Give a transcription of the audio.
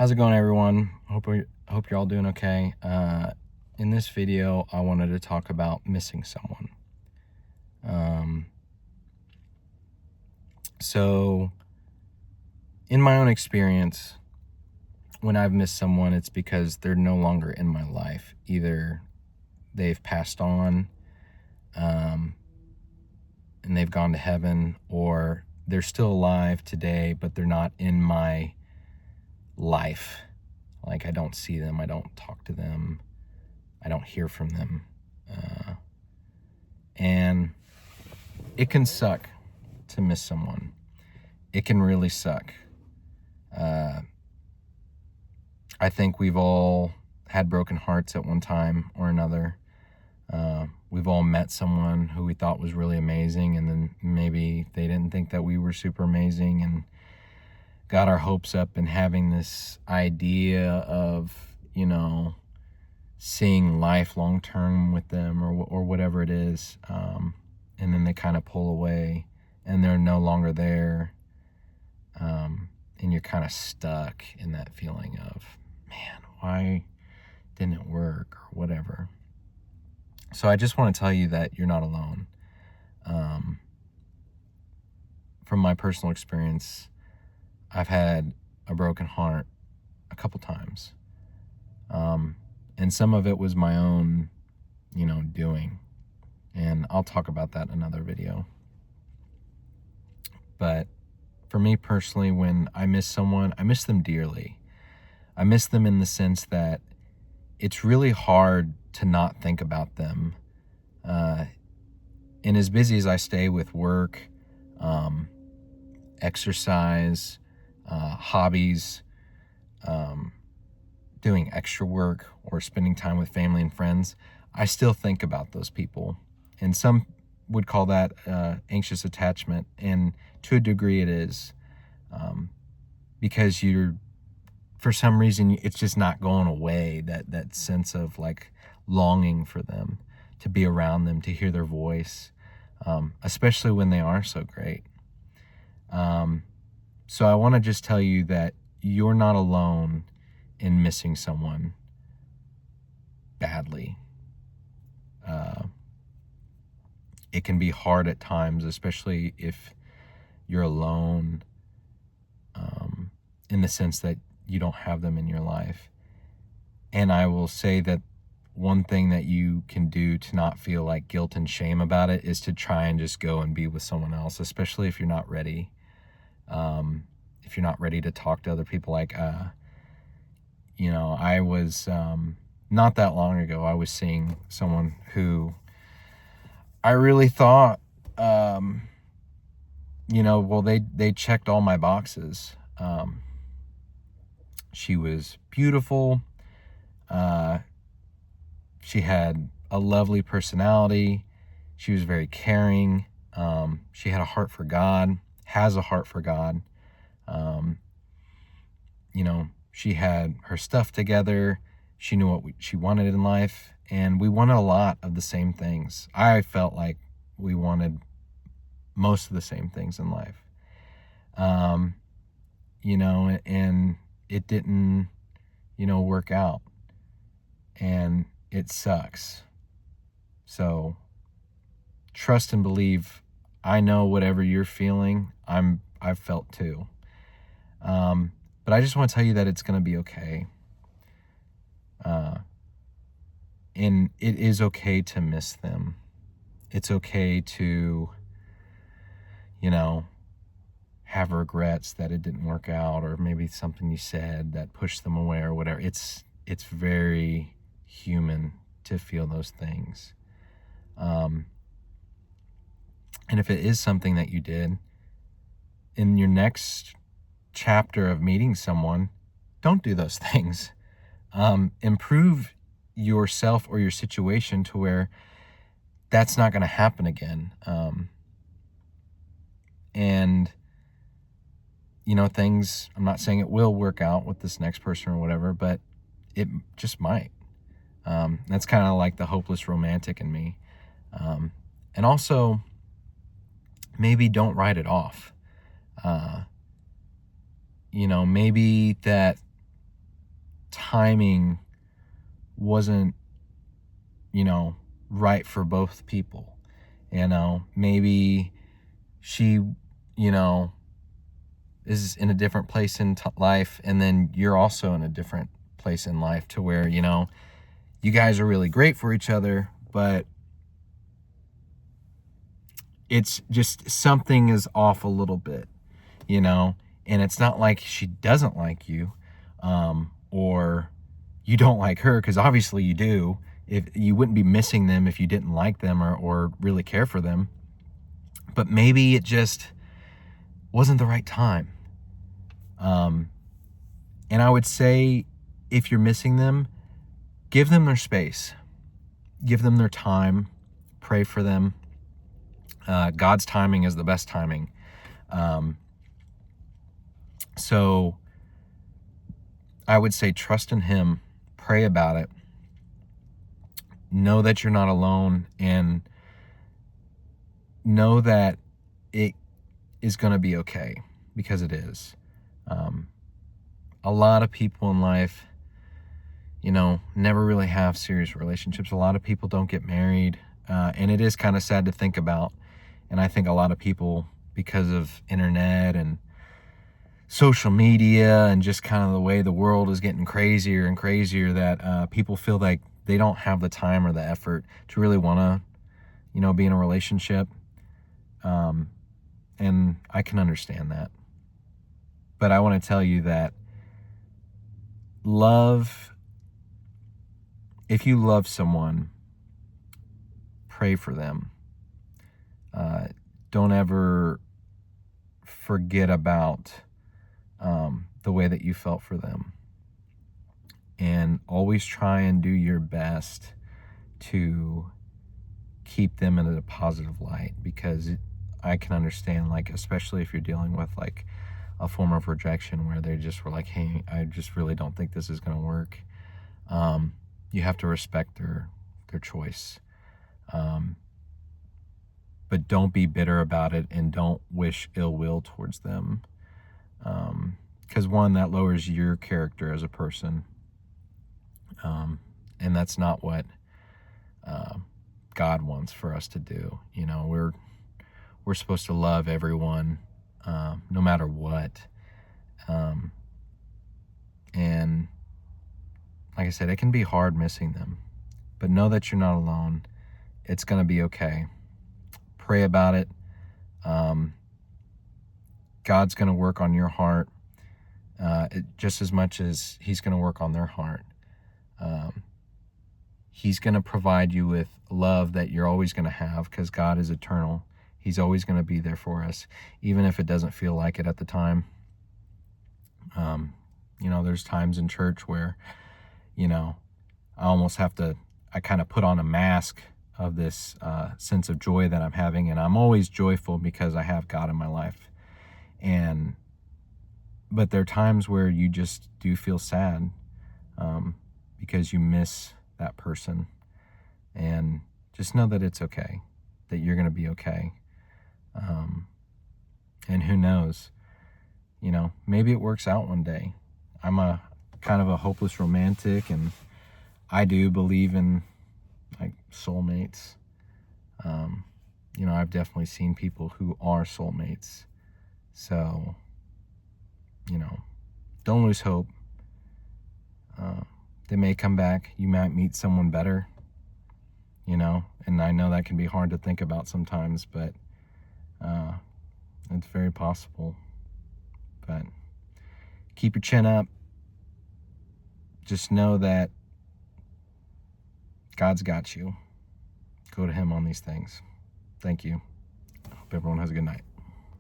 How's it going, everyone? Hope you're all doing okay. In this video, I wanted to talk about missing someone. So in my own experience, when I've missed someone, it's because they're no longer in my life. Either they've passed on, and they've gone to heaven, or they're still alive today, but they're not in my life. Like, I don't see them, I don't talk to them, I don't hear from them. And it can suck to miss someone. It can really suck. I think we've all had broken hearts at one time or another. We've all met someone who we thought was really amazing, and then maybe they didn't think that we were super amazing, and got our hopes up in having this idea of, seeing life long term with them, or whatever it is. And then they kind of pull away and they're no longer there. And you're kind of stuck in that feeling of, man, why didn't it work, or whatever. So I just want to tell you that you're not alone. From my personal experience, I've had a broken heart a couple times. And some of it was my own, doing. And I'll talk about that in another video. But for me personally, when I miss someone, I miss them dearly. I miss them in the sense that it's really hard to not think about them. And as busy as I stay with work, exercise, hobbies, doing extra work, or spending time with family and friends, I still think about those people. And some would call that anxious attachment, and to a degree it is, because for some reason, it's just not going away, that sense of like longing for them, to be around them, to hear their voice, especially when they are so great. So I want to just tell you that you're not alone in missing someone badly. It can be hard at times, especially if you're alone, in the sense that you don't have them in your life. And I will say that one thing that you can do to not feel like guilt and shame about it is to try and just go and be with someone else, especially if you're not ready. If you're not ready to talk to other people. Like, I was, not that long ago, I was seeing someone who I really thought, they checked all my boxes. She was beautiful. She had a lovely personality. She was very caring. She had a heart for God, has a heart for God. She had her stuff together. She knew what she wanted in life, and we wanted a lot of the same things. I felt like we wanted most of the same things in life. And it didn't, work out, and it sucks. So trust and believe. I know whatever you're feeling, I've felt too. But I just want to tell you that it's going to be okay. And it is okay to miss them. It's okay to, have regrets that it didn't work out, or maybe something you said that pushed them away, or whatever. It's very human to feel those things. And if it is something that you did, in your next chapter of meeting someone, don't do those things. Improve yourself or your situation to where that's not going to happen again. And things, I'm not saying it will work out with this next person or whatever, but it just might. That's kind of like the hopeless romantic in me. And also, maybe don't write it off. Maybe that timing wasn't, right for both people. Maybe she, is in a different place in life, and then you're also in a different place in life to where, you guys are really great for each other, but it's just something is off a little bit, and it's not like she doesn't like you, or you don't like her, because obviously you do. If you wouldn't be missing them if you didn't like them or really care for them, but maybe it just wasn't the right time. And I would say, if you're missing them, give them their space, give them their time, pray for them. God's timing is the best timing. So I would say trust in Him, pray about it, know that you're not alone, and know that it is going to be okay, because it is. A lot of people in life, never really have serious relationships. A lot of people don't get married, and it is kind of sad to think about. And I think a lot of people, because of internet and social media and just kind of the way the world is getting crazier and crazier, that people feel like they don't have the time or the effort to really want to, be in a relationship. And I can understand that. But I want to tell you that if you love someone, pray for them. Don't ever forget about the way that you felt for them. And always try and do your best to keep them in a positive light, because I can understand, especially if you're dealing with a form of rejection where they just were like, hey, I just really don't think this is going to work. You have to respect their choice. But don't be bitter about it, and don't wish ill will towards them. Because one, that lowers your character as a person. And that's not what God wants for us to do. We're supposed to love everyone, no matter what. And like I said, it can be hard missing them, but know that you're not alone. It's going to be okay. Pray about it. God's going to work on your heart just as much as He's going to work on their heart. He's going to provide you with love that you're always going to have, because God is eternal. He's always going to be there for us, even if it doesn't feel like it at the time. There's times in church where, I kind of put on a mask of this sense of joy that I'm having, and I'm always joyful because I have God in my life. But there are times where you just do feel sad because you miss that person. And just know that it's okay, that you're going to be okay. And who knows, maybe it works out one day. I'm a kind of a hopeless romantic, and I do believe in soulmates. I've definitely seen people who are soulmates. So, don't lose hope. They may come back. You might meet someone better, and I know that can be hard to think about sometimes, but it's very possible. But keep your chin up. Just know that God's got you. Go to Him on these things. Thank you. Hope everyone has a good night.